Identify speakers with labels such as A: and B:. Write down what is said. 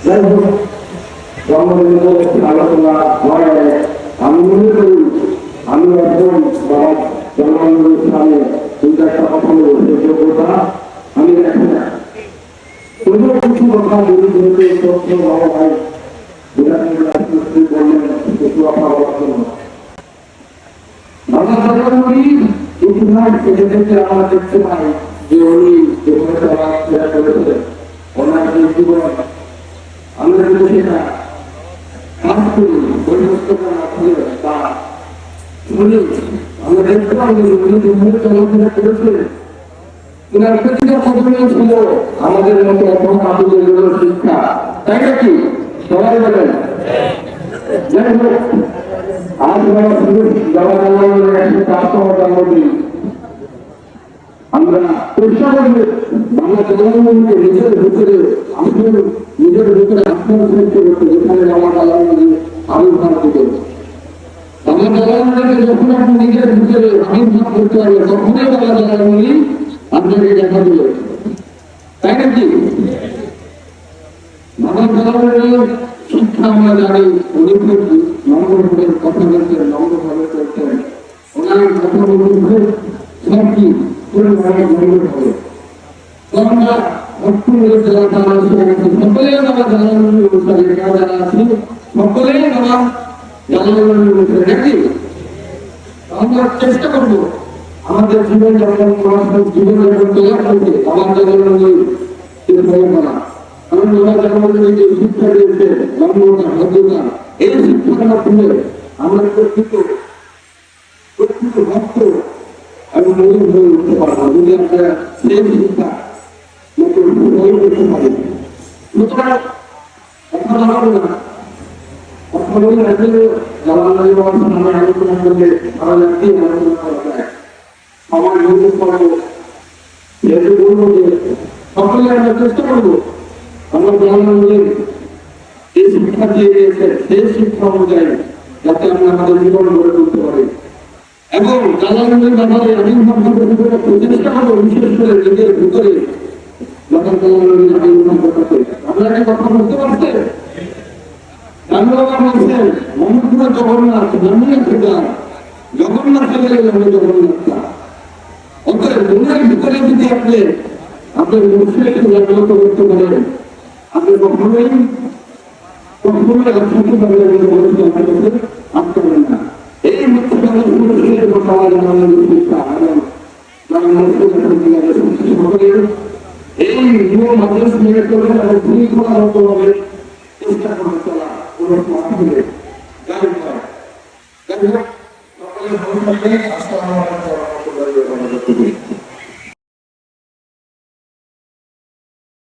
A: যাই হোক জন্মদিন আলোচনা হয়। আমি মনে করি আমি একজন জন্মদিনের স্থানে দুইটা কথা বলবো, সেই যোগ্যতা আমি রাখি না। কোনো কিছু কথা যদি ধরতে তথ্য বলা হয় বিরাট বললেন কিছু কথা বলার জন্য ইতিহাস থেকে আমরা দেখতে পাই যে উনি যেভাবে চলাফেরা করেছিলেন ওনার এই জীবন আমরা যদি সেটা কাজ করি পরিবর্তনের মাধ্যমে তা শুনি আমরা দেখতে পাই উনি যেভাবে চলাফেরা করেছিলেন ওনার প্রতিটা কদমে ছিল আমাদের মতো এখন আধুনিক শিক্ষা, তাই নাকি সবাই বলেন। যাই হোক আজ জন্মদিন আমরা চেষ্টা করবো বাংলা জনগণকে নিজের ভিতরে আত্মীয় সৃষ্টি করতে, যেখানে বাংলা জনগণের আবির্ভাব দিতে বাংলা জনগণকে যখন আপনি নিজের ভিতরে আবির্ভাব করতে পারবে তখনই বাংলা জনগণই আপনাকে দেখা দিল, তাই নাকি? বাংলা জনগণের শিক্ষা আমরা জানি উনি নম্বরের কথা বলতেন, নম্বরভাবে করতেন, ওনার কথা বলতে সবটি পরিবারের নম্বর হবে। আমরা অষ্টমের যারা জানা সকলেই আমরা জানানোর অনুসারে যারা আছি সকলেই আমরা জানানোর অনুসারে নাকি আমরা চেষ্টা করবো আমাদের জীবন যাপন জীবন যাপন তৈরি করতে আমার জানানোর করা। কারণ আমার জানানোর যে শিক্ষা দিয়েছে নম্রতা ভদ্রতা এই শিক্ষার মাধ্যমে আমরা প্রকৃত ভক্ত এবং মধুর হয়ে উঠতে পারবো যদি আমরা সেই শিক্ষা হয়ে উঠতে পারি। সুতরাং কথা জানাবো না, কথা বলে আসলে জানানোর আমরা আলোচনা করলে ভালো লাগতেই আলোচনা করা যায়। আমার মধ্যে করবো যেহেতু বলবো যে সকলে আমরা চেষ্টা করবো আমার জানানোর এই শিক্ষা দিয়ে দিয়েছে সেই শিক্ষা অনুযায়ী যাতে আমরা আমাদের জীবন গড়ে তুলতে পারি এবং জালালের ব্যাপারে আবির্ভাব ঘটাতে প্রচেষ্টা করবো, বিশেষ করে নিজের ভিতরে যখন জালালের আবির্ভাব ঘটাতে। আমরা কি কথা বলতে পারছি? রামবাবা বলছেন মোহাম্মদপুরের জগন্নাথ নামই আছে গান, জগন্নাথ গেলে আমরা জগন্নাথ। অতএব মনের ভিতরে যদি আপনি আপনার মুখকে জাগ্রত করতে পারেন আপনি কখনোই আসতে পারেন না। এই মুখ্য এই নিয়ম মানুষ মেনে করবেন এবং শৃঙ্খলার মতো ভাবে চেষ্টা করে চলা কোনো মাধ্যমে সকলে